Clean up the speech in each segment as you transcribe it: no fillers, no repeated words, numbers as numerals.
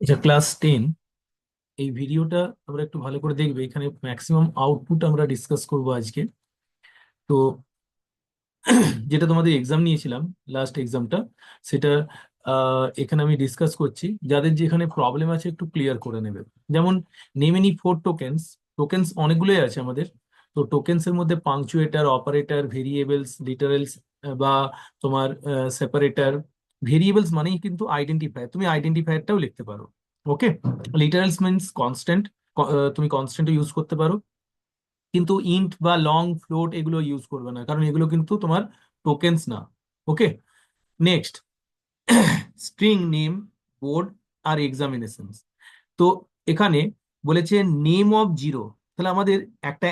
এটা ক্লাস 10। এই ভিডিওটা আমরা একটু ভালো করে দেখবে, এখানে ম্যাক্সিমাম আউটপুট আমরা ডিসকাস করব আজকে। তো যেটা তোমাদের এক্সাম নিয়েছিলাম, লাস্ট এক্সামটা, সেটা এখানে আমি ডিসকাস করছি। যাদের যেখানে প্রবলেম আছে একটু ক্লিয়ার করে নেবে। যেমন নেম এনি 4 টোকেন্স। টোকেন্স অনেকগুলোই আছে আমাদের। তো টোকেন্স এর মধ্যে পাংচুয়েটার, অপারেটর, ভেরিয়েবলস, লিটারেলস বা তোমার সেপারেটর। ভেরিয়েবলস মানেই কিন্তু আইডেন্টিফায়ার, তুমি আইডেন্টিফায়ারটাও লিখতে পারো। ওকে। লিটারেলস মিনস কনস্ট্যান্ট, তুমি কনস্ট্যান্টও ইউজ করতে পারো। কিন্তু ইন্ট বা লং ফ্লোট এগুলো ইউজ করবে না, কারণ এগুলো কিন্তু তোমার টোকেন্স না। ওকে। নেক্সট, স্ট্রিং নেম, বোর্ড আর এক্সামিনেশনস। তো এখানে বলেছে নেম অফ জিরো। তাহলে আমাদের একটা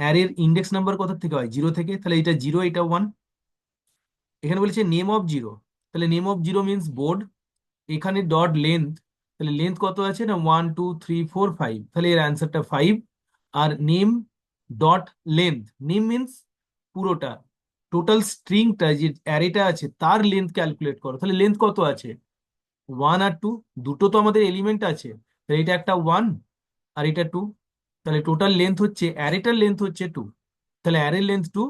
অ্যারের ইন্ডেক্স নাম্বার কোথা থেকে হয়? জিরো থেকে। তাহলে এটা জিরো, এটা ওয়ান। এখানে বলেছে নেম অফ জিরো, তাহলে name of zero means board. এখানে ডট লেন্থ, তাহলে লেন্থ কত আছে না? 1 2 3 4 5, তাহলে এর অ্যান্সারটা 5। আর name dot length, name means পুরোটা, টোটাল স্ট্রিংটা যে অ্যারেটা আছে তার লেন্থ ক্যালকুলেট করো। তাহলে লেন্থ কত আছে? 1 আর 2, দুটো তো আমাদের এলিমেন্ট আছে। তাহলে এটা একটা 1 আর এটা 2, তাহলে টোটাল লেন্থ হচ্ছে, অ্যারেটার লেন্থ হচ্ছে 2। তাহলে অ্যারের লেন্থ 2।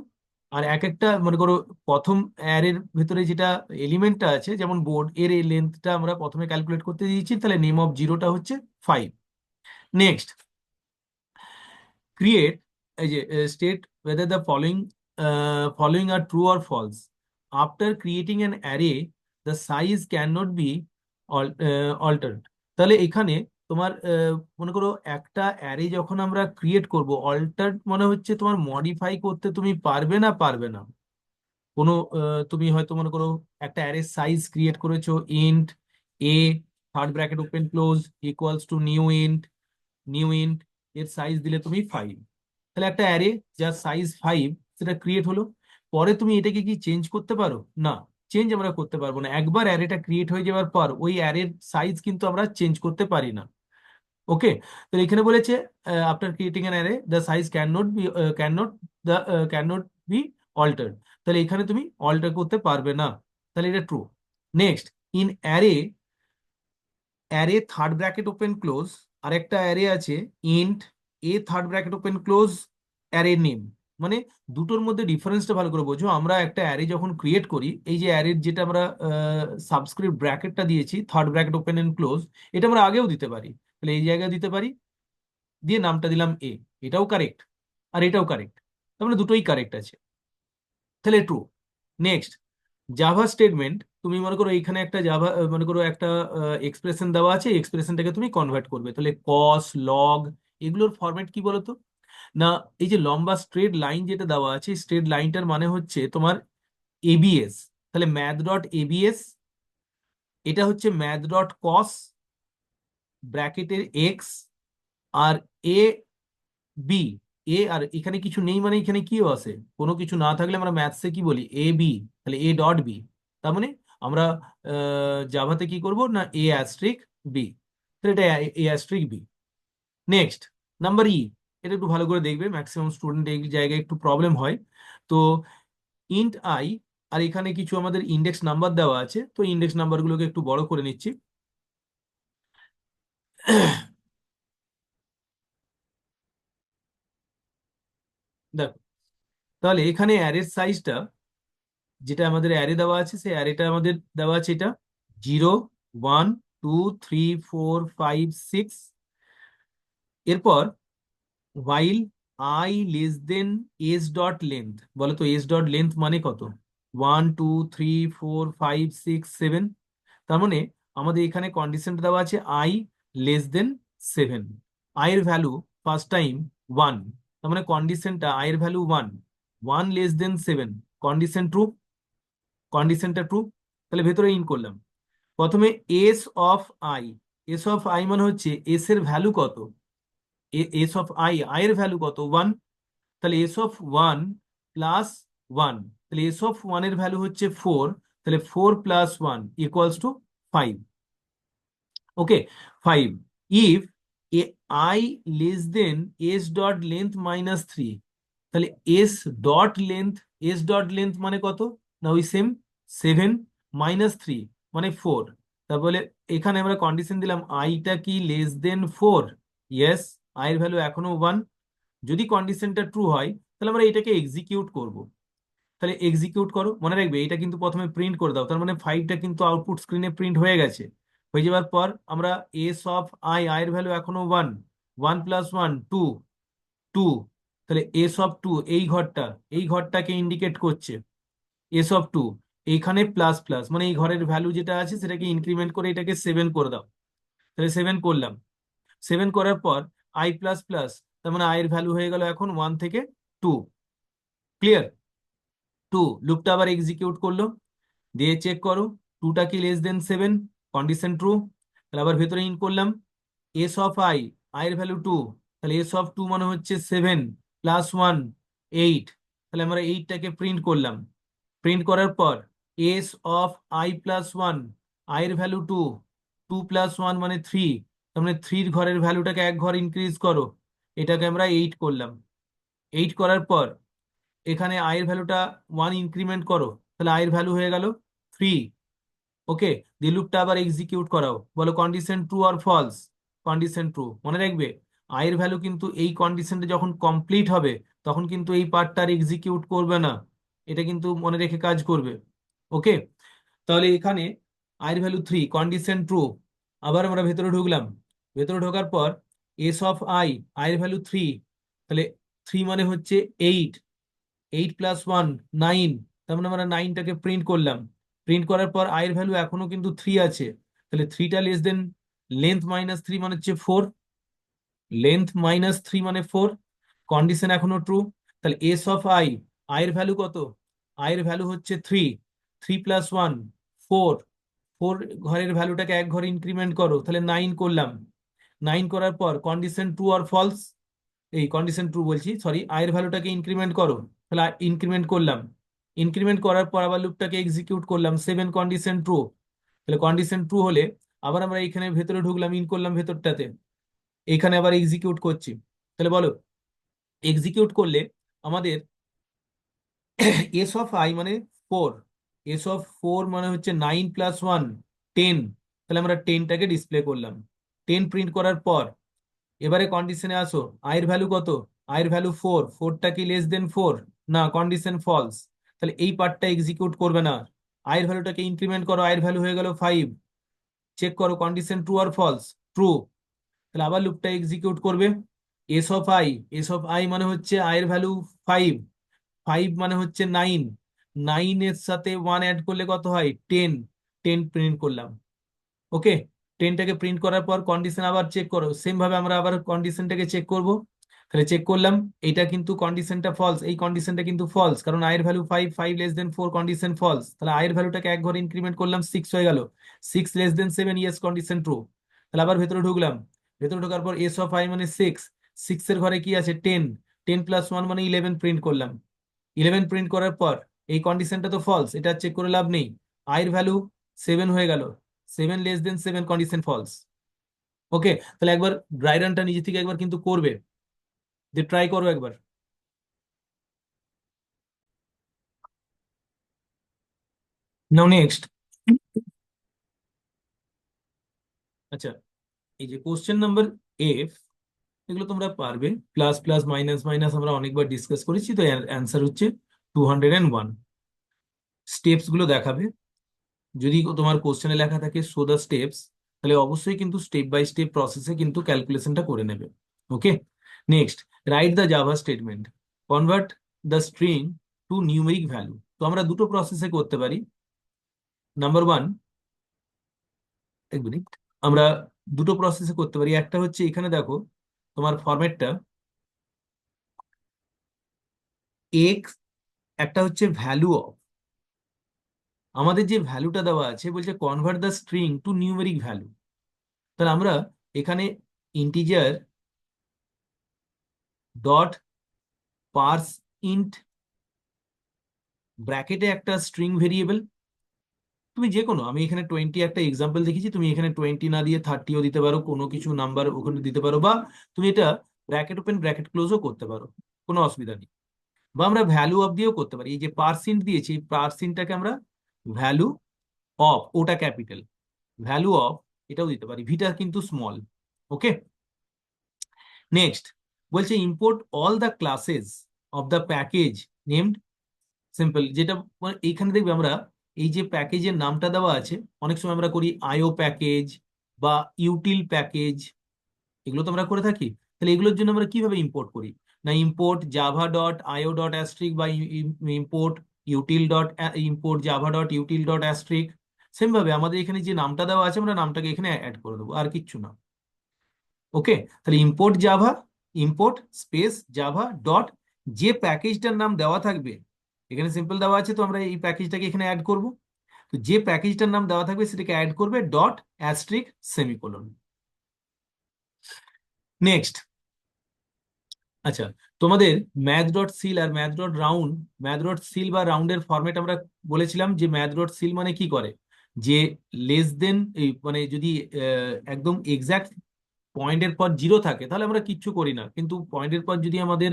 আর এক একটা মনে করো প্রথম অ্যারের ভেতরে যেটা এলিমেন্টটা আছে, যেমন বোর্ড, এর এই লেন্থটা আমরা প্রথমে ক্যালকুলেট করতে দিয়েছি, তাহলে নেম অফ জিরোটা হচ্ছে 5। নেক্সট, ক্রিয়েট, এই যে state whether the following are true or false. After creating an array, the size cannot be altered. তাহলে এখানে তোমার মনে করো একটা অ্যারে যখন আমরা ক্রিয়েট করব, অল্টার মানে হচ্ছে তোমার মডিফাই করতে তুমি পারবে না, পারবে না কোনো। তুমি হয়তো মনে করো একটা অ্যারে সাইজ ক্রিয়েট করেছো, int a, third bracket open close, equals to new int এর সাইজ দিলে তুমি 5। তাহলে একটা অ্যারে যার সাইজ 5 সেটা ক্রিয়েট হলো। পরে তুমি এটাকে কি চেঞ্জ করতে পারো? না, চেঞ্জ আমরা করতে পারবো না। একবার অ্যারেটা ক্রিয়েট হয়ে যাওয়ার পর ওই অ্যারের সাইজ কিন্তু আমরা চেঞ্জ করতে পারি না। ওকে। তো এখানে বলেছে after creating an array the size the can not be altered. তাহলে এখানে তুমি অল্টার করতে পারবে না, তাহলে এটা true. Next, in array, array third bracket open close, আর একটা অ্যারে আছে int a third bracket open close array name. মানে দুটোর মধ্যে ডিফারেন্সটা ভালো করে বোঝো। আমরা একটা অ্যারে যখন ক্রিয়েট করি, এই যে অ্যারের যেটা আমরা সাবস্ক্রিপ্ট ব্র্যাকেটটা দিয়েছি, third bracket open and close, এটা আমরা আগেও দিতে পারি। তাহলে এই জায়গায় দিতে পারি, দিয়ে নামটা দিলাম এ। এটাও কারেক্ট আর এটাও কারেক্ট, তার মানে দুটোই কারেক্ট আছে, তাহলে ট্রু। Next, Java statement. তুমি মনে করো এইখানে একটা জাভা, মনে করো একটা এক্সপ্রেশন দেওয়া আছে, এক্সপ্রেশনটাকে তুমি কনভার্ট করবে। তাহলে কস, লগ, এগুলোর ফরম্যাট কি বলতো? না, এই যে লম্বা স্ট্রেট লাইন যেটা দেওয়া আছে, স্ট্রেট লাইনটার মানে হচ্ছে তোমার এবিএস। তাহলে ম্যাথ ডট এবিএস, এটা হচ্ছে ম্যাথ ডট কস ব্র্যাকেটের এক্স, আর এ বি। এ আর এখানে কিছু নেই, মানে এখানে কিও আছে। কোনো কিছু না থাকলে আমরা ম্যাথসে কি বলি? A B. তাহলে এ ডট বি, তার মানে আমরা জাভাতে কি করব না, এ অ্যাস্ট্রিক বি। তাহলে এটা a asterisk b. Next, number E. এটা একটু ভালো করে দেখবে, ম্যাক্সিমাম স্টুডেন্ট এই জায়গায় একটু প্রবলেম হয়। তো ইন্ট আই, আর এখানে কিছু আমাদের ইন্ডেক্স নাম্বার দেওয়া আছে, তো ইন্ডেক্স নাম্বারগুলোকে একটু বড় করে নিচ্ছি। দেখো, তাহলে এখানে অ্যারের সাইজটা, যেটা আমাদের অ্যারে দেওয়া আছে, সেই অ্যারেটা আমাদের দেওয়া আছে এটা 0 1 2 3 4 5 6। এরপর while I less than S dot length, বলো তো এস ডট লেন্থ মানে কত? 1 2 3 4 5 6 7। তার মানে আমাদের এখানে কন্ডিশন দেওয়া আছে I < 7। আই এর ভ্যালু ফার্স্ট টাইম 1, তার মানে কন্ডিশনটা আই এর ভ্যালু 1, 1 < 7, কন্ডিশন ট্রু। কন্ডিশনটা ট্রু, তাহলে ভেতরে ইন করলাম। প্রথমে S of I, S of I মানে হচ্ছে এস এর ভ্যালু কত? এস অফ আই, আই এর ভ্যালু কত? 1। তাহলে এস অফ 1 + 1, তাহলে এস অফ 1 এর ভ্যালু হচ্ছে 4। তাহলে 4 + 1 = 5। ওকে, 5। If A I less than S dot length -3, তাহলে এস ডট লেন্থ মানে কত? না ওই সেম 7 - 3 মানে 4। তারপরে এখানে আমরা কন্ডিশন দিলাম আইটা কি লেস দেন 4। ইয়েস, আই এর ভ্যালু এখনো 1। যদি কন্ডিশনটা ট্রু হয় তাহলে আমরা এটাকে এক্সিকিউট করব। তাহলে এক্সিকিউট করো, মনে রাখবে এটা কিন্তু প্রথমে প্রিন্ট করে দাও, তার মানে 5টা কিন্তু আউটপুট স্ক্রিনে প্রিন্ট হয়ে গেছে। হয়ে যাওয়ার পর আমরা এস অফ আই, আই এর ভ্যালু এখনো 1, 1 প্লাস 1 2, 2। তাহলে এস অফ 2 এই ঘরটাকে ইন্ডিকেট করছে। এস অফ 2 এইখানে প্লাস প্লাস, মানে এই ঘরের ভ্যালু যেটা আছে সেটাকে ইনক্রিমেন্ট করে এটাকে 7 করে দাও। তাহলে 7 করলাম। 7 করার পর আই প্লাস প্লাস, তার মানে আই এর ভ্যালু হয়ে গেল এখন 1 থেকে 2। ক্লিয়ার? 2, লুপটা আবার এক্সিকিউট করলো, দিয়ে চেক করো 2টা কি লেস দেন 7, কন্ডিশন ট্রু। তাহলে আবার ভেতরে ইন করলাম এস অফ আই, আই এর ভ্যালু 2, তাহলে এস অফ 2 মানে হচ্ছে 7 প্লাস 1 8। তাহলে আমরা 8টাকে প্রিন্ট করলাম। প্রিন্ট করার পর S of I plus 1, I এর ভ্যালু 2, 2 প্লাস 1 মানে 3। তার মানে 3 ঘরের ভ্যালুটাকে এক ঘর ইনক্রিজ করো, এটাকে আমরা 8 করলাম। 8 করার পর এখানে আই এর ভ্যালুটা 1 ইনক্রিমেন্ট করো, তাহলে আই এর ভ্যালু হয়ে গেল 3। ওকে, দিয়ে লুপটা আবার এক্সিকিউট করাও, বলো কন্ডিশন ট্রু আর ফলস। কন্ডিশন ট্রু, মনে রাখবে আই এর ভ্যালু কিন্তু এই কন্ডিশনটা যখন কমপ্লিট হবে তখন কিন্তু এই পার্টটা আর এক্সিকিউট করবে না, এটা কিন্তু মনে রেখে কাজ করবে। ওকে, তাহলে এখানে আই এর ভ্যালু 3, কন্ডিশন ট্রু। আবার আমরা ভেতরে ঢুকলাম। ভেতরে ঢোকার পর এস অফ আই, আই এর ভ্যালু 3, তাহলে 3 মানে হচ্ছে 8, 8 প্লাস 1 9। তার মানে আমরা 9টাকে প্রিন্ট করলাম। প্রিন্ট করার পর আই এর ভ্যালু এখনো কিন্তু 3 আছে, তাহলে 3টা লেস দেন লেন্থ মাইনাস 3 মানে হচ্ছে 4। লেন্থ মাইনাস 3 মানে 4, কন্ডিশন এখনো ট্রু। তাহলে এস অফ আই, আই এর ভ্যালু কত? আই এর ভ্যালু হচ্ছে 3, 3 প্লাস 1 4। 4 ঘরের ভ্যালুটাকে এক ঘর ইনক্রিমেন্ট করো, তাহলে 9 করলাম। 9 করার পর কন্ডিশন ট্রু আর ফলস, এই কন্ডিশন ট্রু বলছি, সরি, আই এর ভ্যালুটাকে ইনক্রিমেন্ট করো, তাহলে ইনক্রিমেন্ট করলাম। ইনক্রিমেন্ট করার পর আবার লুপটাকে এক্সিকিউট করলাম, 7, কন্ডিশন ট্রু। তাহলে কন্ডিশন ট্রু হলে আবার আমরা এখানে ভেতরে ঢুকলাম, ইন করলাম ভেতরটাতে, এখানে আবার এক্সিকিউট করছি। তাহলে বলো এক্সিকিউট করলে আমাদের এস অফ আই মানে 4, এস অফ 4 মানে হচ্ছে 9 প্লাস 1 10। তাহলে আমরা 10টাকে ডিসপ্লে করলাম। 10 প্রিন্ট করার পর এবারে কন্ডিশনে আসো, আয়ের ভ্যালু কত? আয়ের ভ্যালু 4, 4টা কি লেস দেন 4? না, কন্ডিশন ফলস। তাহলে এই পার্টটা এক্সিকিউট করবে না। আয়ের ভ্যালুটাকে ইনক্রিমেন্ট করো, আয়ের ভ্যালু হয়ে গেল 5। চেক করো কন্ডিশন ট্রু আর ফলস, ট্রু। তাহলে আবার লুপটা এক্সিকিউট করবে। S of I, S of I মানে হচ্ছে আয়ের ভ্যালু 5, 5 মানে হচ্ছে 9, 9 এর সাথে 1 অ্যাড করলে কত হয়? 10। 10 প্রিন্ট করলাম। ওকে, 10টাকে প্রিন্ট করার পর কন্ডিশন আবার চেক করো, সেম ভাবে আমরা আবার কন্ডিশনটাকে চেক করব। তাহলে চেক করলাম, এটা কিন্তু কন্ডিশনটা ফলস, এই কন্ডিশনটা কিন্তু ফলস, কারণ আয়ের value 5, 5 less than 4, condition false. তাহলে আয়ের ভ্যালুটাকে এক ঘর ইনক্রিমেন্ট করলাম, 6 হয়ে গেল। 6 less than 7, yes, condition true. তাহলে আবার ভেতরে ঢুকলাম। ভেতরে ঢোকার পর এস অফ আই মানে 6, 6 এর ঘরে কি আছে? 10, 10 প্লাস 1 মানে 11 প্রিন্ট করলাম। 11 প্রিন্ট করার পর এই কন্ডিশনটা তো ফলস, এটা চেক করে লাভ নেই। আয়ের ভ্যালু 7 হয়ে গেল, 7 লেস দেন 7, কন্ডিশন ফলস। ওকে, তাহলে একবার ড্রাই রানটা নিজে থেকে একবার কিন্তু করবে, যে ট্রাই করো একবার। নাও নেক্সট। আচ্ছা, এই যে কোশ্চেন নাম্বার এফ, এগুলো তোমরা পারবে। প্লাস প্লাস মাইনাস মাইনাস আমরা অনেকবার ডিসকাস করেছি, তো অ্যান্সার হচ্ছে 201। স্টেপস গুলো দেখাবে, যদি তোমার কোশ্চেনে লেখা থাকে শো দ্য স্টেপস, তাহলে অবশ্যই কিন্তু স্টেপ বাই স্টেপ প্রসেসে কিন্তু ক্যালকুলেশনটা করে নেবে। Okay, next, write the Java statement, convert the string to numeric value. তো আমরা দুটো প্রসেসে করতে পারি। নাম্বার ওয়ান, এক মিনিট, আমরা দুটো প্রসেসে করতে পারি। একটা হচ্ছে এখানে দেখো তোমার ফরম্যাটটা এক্স, একটা হচ্ছে ভ্যালু অফ, আমাদের যে ভ্যালুটা দেওয়া আছে বলছে convert the string to numeric value. তাহলে আমরা এখানে ইন্টিজার ডট পার্স ইন্ট, ব্র্যাকেটে একটা স্ট্রিং ভেরিয়েবল, তুমি যে কোনো, আমি এখানে 20 একটা এক্সাম্পল দেখেছি, তুমি এখানে 20 না দিয়ে 30ও দিতে পারো, কোনো কিছু নাম্বার ওখানে দিতে পারো, বা তুমি এটা ব্র্যাকেট ওপেন ব্র্যাকেট ক্লোজও করতে পারো, কোনো অসুবিধা নেই। বা আমরা ভ্যালু অফ দিয়েও করতে পারি। এই যে পার্সেন্ট দিয়েছি, এই পার্সেন্টটাকে আমরা ভ্যালু অফ, ওটা ক্যাপিটাল, ভ্যালু অফ, এটাও দিতে পারি, ভিটা কিন্তু স্মল। ওকে, নেক্সট বলছে import all the classes of the package named simple, যেটা মানে এইখানে দেখবে আমরা এই যে প্যাকেজের নামটা দেওয়া আছে, অনেক সময় আমরা করি আইও প্যাকেজ বা ইউটিল প্যাকেজ, এগুলো তো আমরা করে থাকি। তাহলে এগুলোর জন্য আমরা কিভাবে ইম্পোর্ট করি, না ইম্পোর্ট জাভা ডট আইও ডট অ্যাস্ট্রিক বা import util dot import Java dot util dot অ্যাস্ট্রিক। Same ভাবে আমাদের এখানে যে নামটা দেওয়া আছে আমরা নামটাকে এখানে অ্যাড করে দেবো, আর কিচ্ছু না। ওকে, তাহলে import Java, import space Java dot, যে প্যাকেজটার নাম দেওয়া থাকবে এখানে সিম্পল দেওয়া আছে, তো আমরা এই প্যাকেজটাকে এখানে অ্যাড করব। তো যে প্যাকেজটার নাম দেওয়া থাকবে সেটাকে অ্যাড করবে ডট অ্যাস্ট্রিক সেমিকোলন। নেক্সট, আচ্ছা, তোমাদের ম্যাথ ডট সিল আর math dot round, math dot ceil বা রাউন্ডের ফরম্যাট আমরা বলেছিলাম যে ম্যাথ ডট সিল মানে কি করে, যে লেস দেন, মানে যদি একদম এক্সাক্ট পয়েন্টের পর জিরো থাকে তাহলে আমরা কিচ্ছু করি না, কিন্তু পয়েন্টের পর যদি আমাদের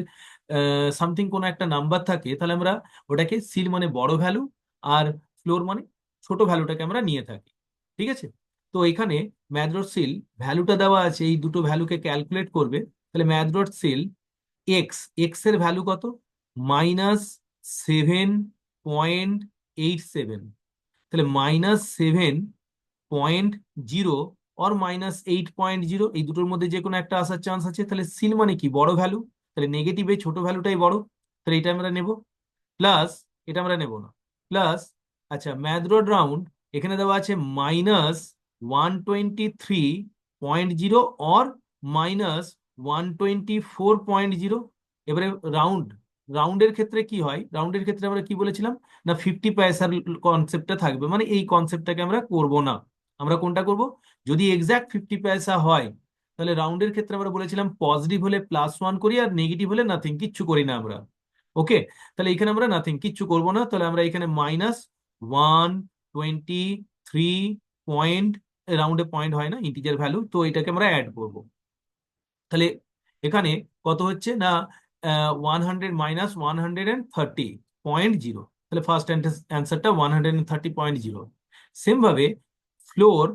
সামথিং কোনো একটা নাম্বার থাকে তাহলে আমরা ওটাকে সিল মানে বড় ভ্যালু, আর ফ্লোর মানে ছোট ভ্যালুটাকে আমরা নিয়ে থাকি। ঠিক আছে, তো এখানে ম্যাথ ডট সিল ভ্যালুটা দেওয়া আছে, এই দুটো ভ্যালুকে ক্যালকুলেট করবে। তাহলে math dot seal x, x এর ভ্যালু কত, -7.87, তাহলে -7.0 অর -8.0, এই দুটোর মধ্যে যে কোনো একটা আসার চান্স আছে। তাহলে সিল মানে কি বড় ভ্যালু, তাহলে নেগেটিভে ছোট ভ্যালুটাই বড়, তাহলে এটা আমরা নেব। প্লাস, এটা আমরা নেব না, প্লাস, আচ্ছা ম্যাথ ডট রাউন্ড, এখানে দেওয়া আছে -123.0 অর -124.0। এবারে রাউন্ড, রাউন্ডের ক্ষেত্রে কি হয়, রাউন্ডের ক্ষেত্রে আমরা কি বলেছিলাম, না 50 পয়সার কনসেপ্টটা থাকবে, মানে এই কনসেপ্টটাকে আমরা করব না। আমরা কোনটা করব, যদি এক্সাক্ট 50 পয়সা হয় তাহলে রাউন্ডের ক্ষেত্রে আমরা বলেছিলাম পজিটিভ হলে +1 করি আর নেগেটিভ হলে নাথিং, কিচ্ছু করি না আমরা। ওকে, তাহলে এখানে আমরা নাথিং, কিচ্ছু করব না, তাহলে আমরা এখানে -123 পয়েন্ট, রাউন্ডে পয়েন্ট হয় না, ইন্টিজার ভ্যালু, তো এটাকে আমরা অ্যাড করব। তাহলে এখানে কত হচ্ছে না 100 - 130.0, তাহলে ফার্স্ট অ্যান্সারটা 130.0। সেম ভাবে ফ্লোর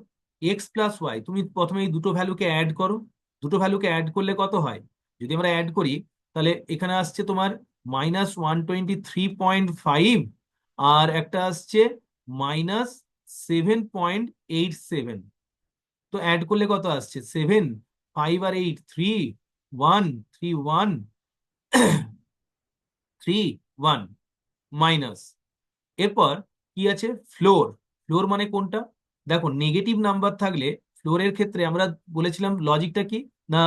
x+y, তুমি প্রথমে এই দুটো ভ্যালুকে অ্যাড করো, দুটো ভ্যালুকে অ্যাড করলে কত হয়, যদি আমরা অ্যাড করি তাহলে এখানে আসছে তোমার -123.5, আর একটা আসছে -7.87, তো অ্যাড করলে কত আসছে 7, 5 আর 8, 3, 1, 3, 1, 3, 1 মাইনাস, এরপর কি আছে ফ্লোর, ফ্লোর মানে কোনটা, দেখো নেগেটিভ নাম্বার থাকলে ফ্লোরের ক্ষেত্রে আমরা বলেছিলাম লজিকটা কি, না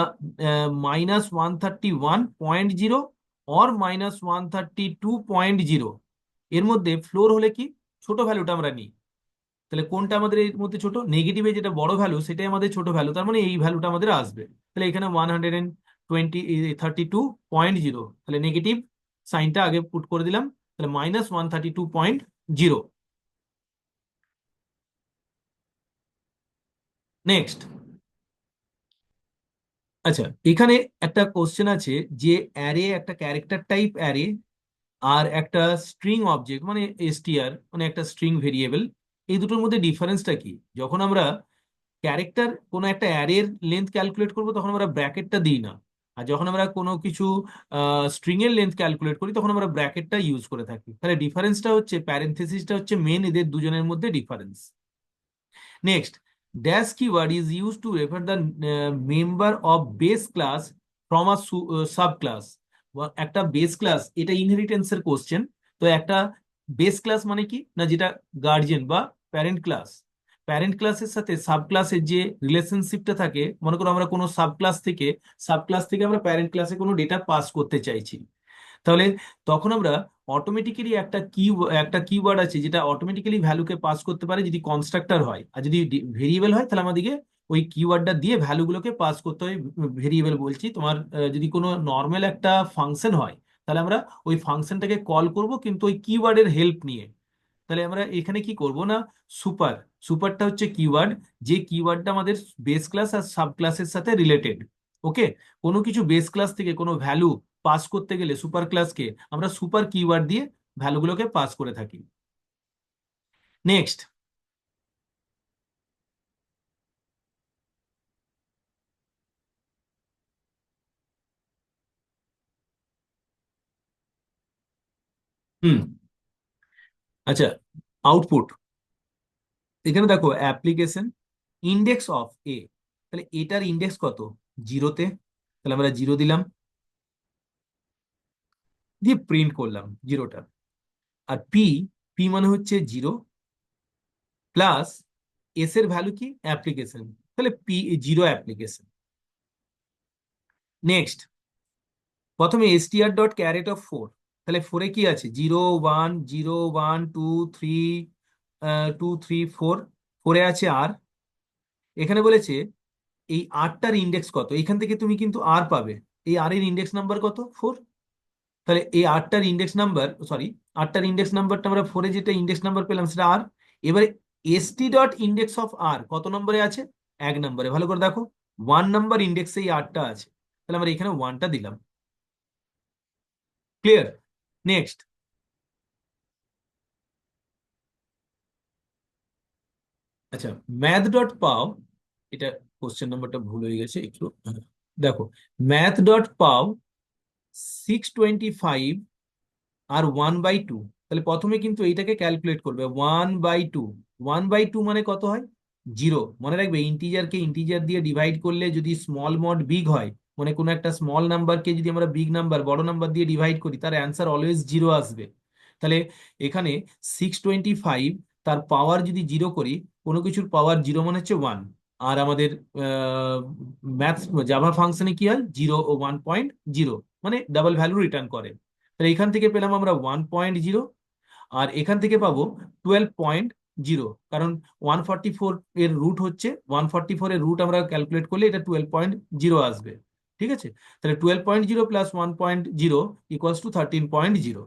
-131.0 অর -132.0, এর মধ্যে ফ্লোর হলে কি ছোট ভ্যালুটা আমরা নিই। তাহলে কোনটা আমাদের এর মধ্যে ছোট, নেগেটিভে যেটা বড় ভ্যালু সেটাই আমাদের ছোট ভ্যালু, তার মানে এই ভ্যালুটা আমাদের আসবে। তাহলে এখানে 132.0, তাহলে নেগেটিভ সাইনটা আগে পুট করে দিলাম, তাহলে -132.0। নেক্সট, আচ্ছা এখানে একটা কোশ্চেন আছে যে অ্যারে, একটা ক্যারেক্টার টাইপ অ্যারে আর একটা স্ট্রিং অবজেক্ট মানে এসটিআর মানে একটা স্ট্রিং ভেরিয়েবল, এই দুটোর মধ্যে ডিফারেন্সটা কি। যখন আমরা ক্যারেক্টার কোনো একটা অ্যারের লেন্থ ক্যালকুলেট করবো তখন আমরা ব্র্যাকেটটা দিই না, আর যখন আমরা কোনো কিছু স্ট্রিং এর লেন্থ ক্যালকুলেট করি তখন আমরা ব্র্যাকেটটা ইউজ করে থাকি। তাহলে ডিফারেন্সটা হচ্ছে, প্যারেনথেসিসটা হচ্ছে মেন এদের দুজনের মধ্যে difference. Next, dash keyword is use two refer the member of base class from a sub class. একটা বেস ক্লাস, এটা ইনহেরিটেন্সের কোশ্চেন। তো একটা বেস ক্লাস মানে কি, না যেটা গার্জিয়ান বা প্যারেন্ট ক্লাস, প্যারেন্ট ক্লাসের সাথে সাব ক্লাসের যে রিলেশনশিপটা থাকে, মনে করো আমরা কোনো সাব ক্লাস থেকে আমরা প্যারেন্ট ক্লাসে কোনো ডেটা পাস করতে চাইছি, তাহলে তখন আমরা অটোমেটিক্যালি একটা কিওয়ার্ড আছে যেটা অটোমেটিক্যালি ভ্যালুকে পাস করতে পারে যদি কনস্ট্রাক্টর হয়, আর যদি ভেরিয়েবল হয় তাহলে আমাদেরকে ওই কিওয়ার্ডটা দিয়ে ভ্যালুগুলোকে পাস করতে হয়। ভেরিয়েবল বলছি তোমার, যদি কোনো নর্মাল একটা ফাংশন হয় তাহলে আমরা ওই ফাংশনটাকে কল করব কিন্তু ওই কিওয়ার্ডের হেল্প নিয়ে। তাহলে আমরা এখানে কি করব না, সুপার, সুপারটা হচ্ছে কিওয়ার্ড, যে কিওয়ার্ডটা আমাদের বেস ক্লাস আর সাব ক্লাসের সাথে রিলেটেড। ওকে, কোনো কিছু বেস ক্লাস থেকে কোনো ভ্যালু পাস করতে গেলে সুপার ক্লাসকে আমরা সুপার কিওয়ার্ড দিয়ে ভ্যালুগুলোকে পাস করে থাকি। নেক্সট, হুম। আচ্ছা, আউটপুট এখানে দেখো অ্যাপ্লিকেশন ইন্ডেক্স অফ এ, তাহলে এটার ইন্ডেক্স কত? জিরোতে, তাহলে আমরা জিরো দিলাম, দিয়ে প্রিন্ট করলাম জিরোটা। আর পি, পি মানে হচ্ছে জিরো প্লাস এস এর ভ্যালু কি? অ্যাপ্লিকেশন, তাহলে পি জিরো অ্যাপ্লিকেশন। নেক্সট, প্রথমে STR dot caret of four, তাহলে ফোরে কি আছে? Zero one, zero one two three, two three four, ফোরে আছে আর। এখানে বলেছে এই আটটার ইন্ডেক্স কত, এখান থেকে তুমি কিন্তু আর পাবে। এই আর এর ইন্ডেক্স নাম্বার কত? ফোর। তাহলে এই আটটার ইন্ডেক্স নাম্বার, সরি, আটটার ইন্ডেক্স নাম্বারটা আমরা ফোরে যেটা ইন্ডেক্স নাম্বার পেলাম সেটা আর। এবারে এসটি ডট ইন্ডেক্স অফ আর কত নম্বরে আছে? এক নম্বরে। ভালো করে দেখো, ওয়ান নাম্বার ইন্ডেক্সে এই আটটা আছে, তাহলে আমরা এখানে ওয়ানটা দিলাম। ক্লিয়ার? নেক্সট, আচ্ছা, ম্যাথ ডট পাও, এটা কোশ্চেন নাম্বারটা ভুল হয়ে গেছে একটু, দেখো, ম্যাথ ডট পাও 625 আর 1/2, তাহলে প্রথমে কিন্তু এইটাকে ক্যালকুলেট করবে 1/2। 1/2 মানে কত হয়? জিরো। মনে রাখবে, ইন্টিজারকে ইন্টিজার দিয়ে ডিভাইড করলে যদি স্মল মড বিগ হয়, মানে কোনো একটা স্মল নাম্বারকে যদি আমরা বিগ নাম্বার, বড় নাম্বার দিয়ে ডিভাইড করি, তার অ্যান্সার অলওয়েজ জিরো আসবে। তাহলে এখানে 625, তার পাওয়ার যদি জিরো করি, কোনো কিছুর পাওয়ার জিরো মানে হচ্ছে ওয়ান। আর আমাদের ম্যাথস জাভা ফাংশনে কি হয়? জিরো ও 1.0, মানে ডাবল ভ্যালু রিটার্ন করে। তাহলে এখান থেকে পেলাম আমরা 1.0, আর এখান থেকে পাবো 12.0, কারণ 144 এর রুট হচ্ছে, 144 এর রুট আমরা ক্যালকুলেট করলে এটা 12.0 আসবে। ঠিক আছে, তাহলে 12.0 প্লাস 1.0 ইকুয়ালস টু 13.0।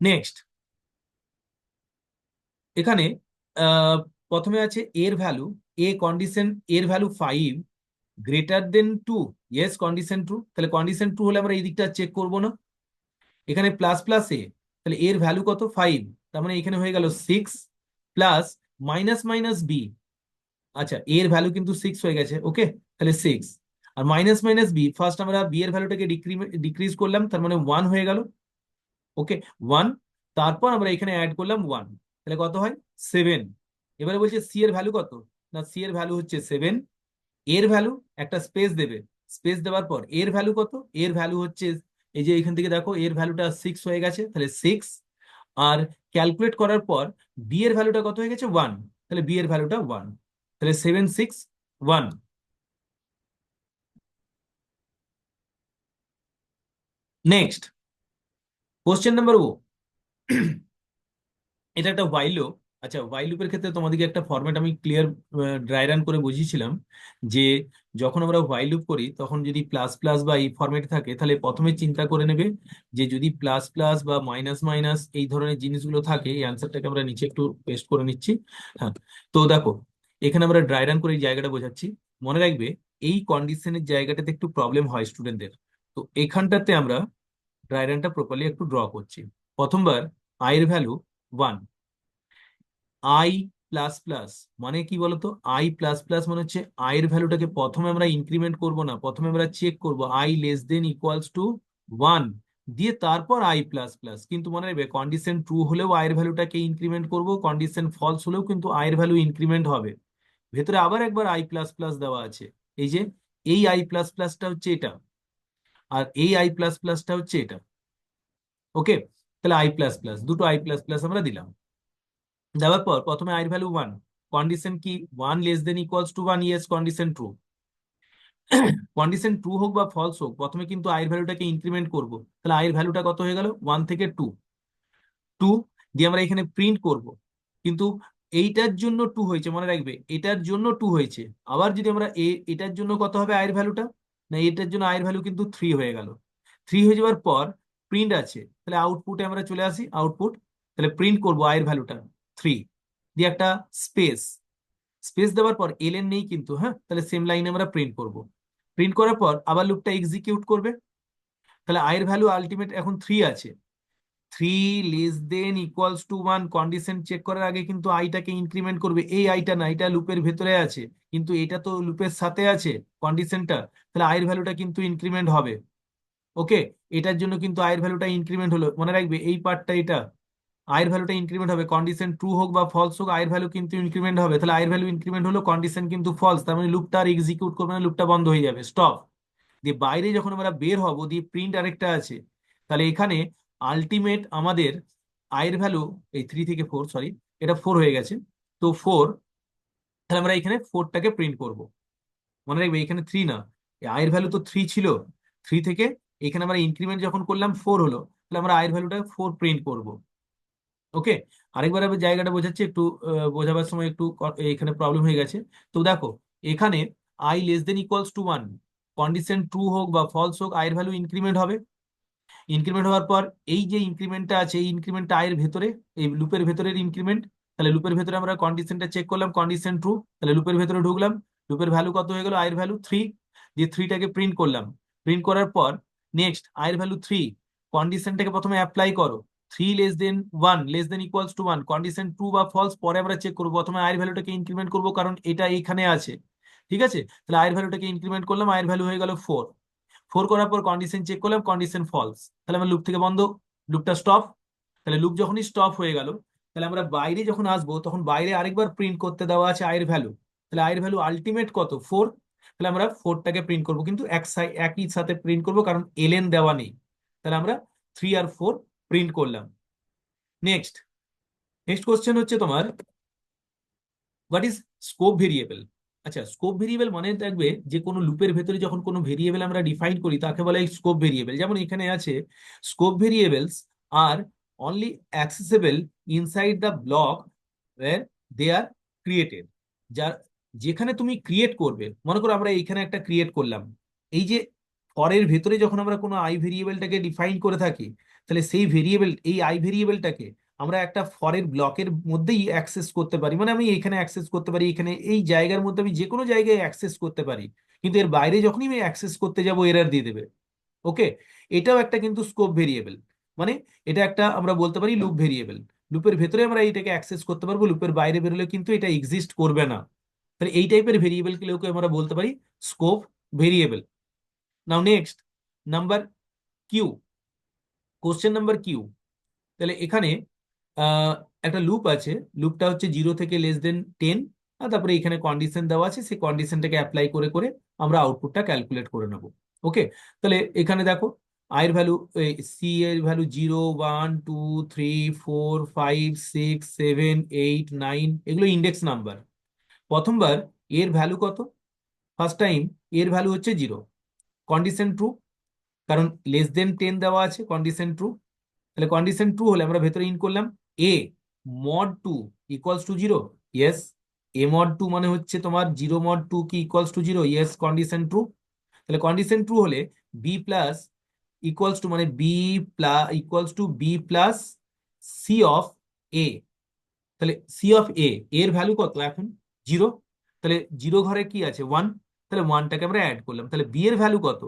নেক্সট, এখানে আহ, প্রথমে আছে এর ভ্যালু, এ কন্ডিশন, এর value 5 greater than 2, yes condition true, তাহলে কন্ডিশন ট্রু হলে আমরা এই দিকটা চেক করবো না। এখানে প্লাস প্লাস এ, তাহলে এর ভ্যালু কত? 5, তার মানে এখানে হয়ে গেল 6 প্লাস মাইনাস মাইনাস বি। আচ্ছা, এর ভ্যালু কিন্তু 6 হয়ে গেছে, ওকে, তাহলে 6 আর মাইনাস মাইনাস বি, ফার্স্ট আমরা বি এর ভ্যালুটাকে ডিক্রিজ করলাম, তার মানে 1 হয়ে গেল, ওকে, 1। তারপর আমরা এখানে অ্যাড করলাম 1, তাহলে কত হয়? 7। এবারে বলছে সি এর ভ্যালু কত? না, সি এর ভ্যালু হচ্ছে 7। এর ভ্যালু, একটা স্পেস দেবে, স্পেস দেওয়ার পর এর ভ্যালু কত? এর ভ্যালু হচ্ছে, এই যে এখান থেকে দেখো এর ভ্যালুটা 6 হয়ে গেছে, তাহলে 6। আর ক্যালকুলেট করার পর বি এর ভ্যালুটা কত হয়ে গেছে? 1, তাহলে বি এর ভ্যালুটা 1, তাহলে 761। নেক্সট, কোশ্চেন নাম্বার ও, এটা একটা while loop। আচ্ছা, while loop এর ক্ষেত্রে তোমাদেরকে একটা ফরম্যাট আমি ক্লিয়ার ড্রাই রান করে বুঝিয়েছিলাম, যে যখন আমরা while loop করি তখন যদি প্লাস প্লাস বা এই ফরম্যাট থাকে, তাহলে প্রথমে চিন্তা করে নেবে যে যদি প্লাস প্লাস বা মাইনাস মাইনাস এই ধরনের জিনিসগুলো থাকে, এই অ্যান্সারটাকে আমরা নিচে একটু পেস্ট করে নিচ্ছি। হ্যাঁ, তো দেখো, এখানে আমরা ড্রাই রান করে এই জায়গাটা বোঝাচ্ছি। মনে রাখবে, এই কন্ডিশনের জায়গাটাতে একটু প্রবলেম হয় স্টুডেন্টদের। তো এখানটাতে আমরা ড্রাই রানটা প্রপারলি একটু ড্র করছি। প্রথমবার আই এর ভ্যালু 1, আই প্লাস প্লাস মানে কি বলতো? আই প্লাস প্লাস মানে হচ্ছে আই এর ভ্যালুটাকে প্রথমে আমরা ইনক্রিমেন্ট করব না, প্রথমে আমরা চেক করব I less than equals to 1, দিয়ে তারপর আই প্লাস প্লাস। কিন্তু মনে রাখবে, কন্ডিশন ট্রু হলেও আই এর ভ্যালুটাকে ইনক্রিমেন্ট করব, কন্ডিশন ফলস হলেও কিন্তু আই এর ভ্যালু ইনক্রিমেন্ট হবে। ভেতরে আবার একবার আই প্লাস প্লাস দেওয়া আছে, এই যে এই আই প্লাস প্লাসটা হচ্ছে এটা, আর এই আই প্লাস প্লাসটা হচ্ছে এটা, ওকে। তাহলে আই প্লাস প্লাস, দুটো আই প্লাস প্লাস আমরা দিলাম। দেওয়ার পর প্রথমে আই এর ভ্যালু 1, কন্ডিশন কি? 1 less than equals to 1, yes condition true. Condition true হোক বা ফলস হোক, প্রথমে কিন্তু আই এর ভ্যালুটাকে ইনক্রিমেন্ট করব। তাহলে আই এর ভ্যালুটা কত হয়ে গেল? 1 থেকে 2, 2 দিয়ে আমরা এখানে প্রিন্ট করব। কিন্তু এইটার জন্য 2 হয়েছে, মনে রাখবে, এটার জন্য 2 হয়েছে। আবার যদি আমরা এটার জন্য কত হবে আয়ের ভ্যালুটা? না, এটার জন্য আয়ের ভ্যালু কিন্তু 3 হয়ে গেল। 3 হয়ে যাওয়ার পর প্রিন্ট আছে, তাহলে আউটপুটে আমরা চলে আসি, আউটপুট, তাহলে প্রিন্ট করব আয়ের ভ্যালুটা 3, দিয়ে একটা স্পেস, স্পেস দেওয়ার পর এলএন নেই কিন্তু, হ্যাঁ, তাহলে সেম লাইনে আমরা প্রিন্ট করব। প্রিন্ট করার পর আবার লুপটা এক্সিকিউট করবে। তাহলে আয়ের ভ্যালু আলটিমেট এখন 3 আছে, 3 less than equals to 1, condition check করার আগে কিন্তু আইটাকে ইনক্রিমেন্ট করবে। এই আইটা না, এটা লুপের ভেতরে আছে, কিন্তু এটা তো লুপের সাথে আছে কন্ডিশনটা, তাহলে আইয়ের ভ্যালুটা কিন্তু ইনক্রিমেন্ট হবে। ওকে, এটার জন্য কিন্তু আয়ের ভ্যালুটা ইনক্রিমেন্ট হলো, মনে রাখবে এই পার্টটা, এটা আয়ের ভ্যালুটা ইনক্রিমেন্ট হবে, কন্ডিশন ট্রু হোক বা ফলস হোক আয়ের ভ্যালু কিন্তু ইনক্রিমেন্ট হবে। তাহলে আয়ের ভ্যালু ইনক্রিমেন্ট হলো, কন্ডিশন কিন্তু ফলস, তার মানে লুপটা আর এক্সিকিউট করবে না, লুপটা বন্ধ হয়ে যাবে, স্টপ। দিয়ে বাইরে যখন আমরা বের হব, দিয়ে প্রিন্ট আরেকটা আছে, তাহলে এখানে আলটিমেট আমাদের আয়ের ভ্যালু, এই 3 থেকে 4, সরি এটা 4 হয়ে গেছে, তো 4, তাহলে আমরা এখানে 4টাকে প্রিন্ট করব। মনে রাখবে এখানে 3 না, এই আয়ের ভ্যালু তো 3 ছিল, 3 থেকে এখানে আমরা ইনক্রিমেন্ট যখন করলাম 4 হলো, তাহলে আমরা আয়ের ভ্যালুটা 4 প্রিন্ট করব। ওকে, আরেকবার আমি জায়গাটা বোঝাচ্ছি একটু, বোঝাবার সময় একটু এখানে প্রবলেম হয়ে গেছে। তো দেখো, এখানে I less than equals to 1, condition true হোক বা ফলস হোক আয়ের ভ্যালু ইনক্রিমেন্ট হবে। ইনক্রিমেন্ট হওয়ার পর এই যে ইনক্রিমেন্টটা আছে, এই ইনক্রিমেন্টটা আয়ের ভেতরে, এই লুপের ভেতরের ইনক্রিমেন্ট, তাহলে লুপের ভেতরে আমরা কন্ডিশনটা চেক করলাম, কন্ডিশন ট্রু, তাহলে লুপের ভেতরে ঢুকলাম, লুপের ভ্যালু কত হয়ে গেল, আয়ের ভ্যালু 3, দিয়ে 3টাকে প্রিন্ট করলাম। প্রিন্ট করার পর নেক্সট আয়ের ভ্যালু 3, কন্ডিশনটাকে প্রথমে অ্যাপ্লাই করো, 3 less than equals to 1, condition true বা ফলস পরে আমরা চেক করবো, প্রথমে আয়ের ভ্যালুটাকে ইনক্রিমেন্ট করবো কারণ এটা এখানে আছে। ঠিক আছে, তাহলে আয়ের ভ্যালুটাকে ইনক্রিমেন্ট করলাম, আয়ের ভ্যালু হয়ে গেল 4, 4 করার পর কন্ডিশন চেক করলাম, কন্ডিশন ফলস, তাহলে আমার লুপ থেকে বন্ধ, লুপটা স্টপ। তাহলে লুপ যখনই স্টপ হয়ে গেল, তাহলে আমরা বাইরে যখন আসবো তখন বাইরে আরেকবার প্রিন্ট করতে দেওয়া আছে আয়ের ভ্যালু, তাহলে আয়ের ভ্যালু আলটিমেট কত, 4, তাহলে আমরা 4টাকে প্রিন্ট করবো, কিন্তু একই সাথে প্রিন্ট করবো কারণ এলএন দেওয়া নেই, তাহলে আমরা 3 আর 4 প্রিন্ট করলাম। নেক্সট, নেক্সট কোশ্চেন হচ্ছে তোমার, হোয়াট ইজ স্কোপ ভেরিয়েবল। আচ্ছা, স্কোপ ভেরিয়েবল মানে থাকবে যে কোনো লুপের ভেতরে যখন কোনো ভেরিয়েবল আমরা ডিফাইন করি তাকে বলে স্কোপ ভেরিয়েবল। যেমন এখানে আছে, scope variables are only accessible inside the block where they are created. যার, যেখানে তুমি ক্রিয়েট করবে, মনে করো আমরা এইখানে একটা ক্রিয়েট করলাম, এই যে ফরের ভেতরে যখন আমরা কোনো আই ভেরিয়েবলটাকে ডিফাইন করে থাকি, তাহলে সেই ভেরিয়েবল, এই আই ভেরিয়েবলটাকে আমরা একটা ফরের ব্লকের মধ্যেই অ্যাক্সেস করতে পারি, মানে আমি এখানে অ্যাক্সেস করতে পারি, এখানে এই জায়গার মধ্যে আমি যে কোনো জায়গায় অ্যাক্সেস করতে পারি, কিন্তু এর বাইরে যখনই আমি অ্যাক্সেস করতে যাব এরর দিয়ে দেবে। ওকে, এটাও একটা কিন্তু স্কোপ ভেরিয়েবল, মানে এটা একটা আমরা বলতে পারি লুপ ভেরিয়েবল। লুপের ভেতরে আমরা এইটাকে অ্যাক্সেস করতে পারবো, লুপের বাইরে বেরোলে কিন্তু এটা এক্সিস্ট করবে না। তাহলে এই টাইপের ভেরিয়েবলগুলোকে আমরা বলতে পারি scope variable. Now next, number Q, question number Q. তাহলে এখানে আহ, একটা লুপ আছে, লুপটা হচ্ছে 0 থেকে <10, আর তারপরে এখানে কন্ডিশন দেওয়া আছে, সেই কন্ডিশনটাকে অ্যাপ্লাই করে করে আমরা আউটপুটটা ক্যালকুলেট করে নেব। ওকে, তাহলে এখানে দেখো আয়ের ভ্যালু, সি এর ভ্যালু 0, 1, 2, 3, 4, 5, 6, 7, 8, 9, এগুলো ইন্ডেক্স নাম্বার। প্রথমবার এর ভ্যালু কত, ফার্স্ট টাইম এর ভ্যালু হচ্ছে 0, কন্ডিশন ট্রু, কারণ <10 দেওয়া আছে, কন্ডিশন ট্রু। তাহলে কন্ডিশন ট্রু হলে আমরা ভেতরে ইন করলাম a mod 2 equals to 0, yes. A mod 2 মানে হচ্ছে তোমার 0 mod 2 কি equals to 0, yes, condition true. তাহলে কন্ডিশন ট্রু হলে বি প্লাস ইকুয়ালস টু, মানে b plus equals to b plus c of a. তাহলে সি অফ এ, এর ভ্যালু কত এখন, 0, তাহলে 0 ঘরে কি আছে, 1, তাহলে 1টাকে আমরা অ্যাড করলাম, তাহলে বি এর ভ্যালু কত,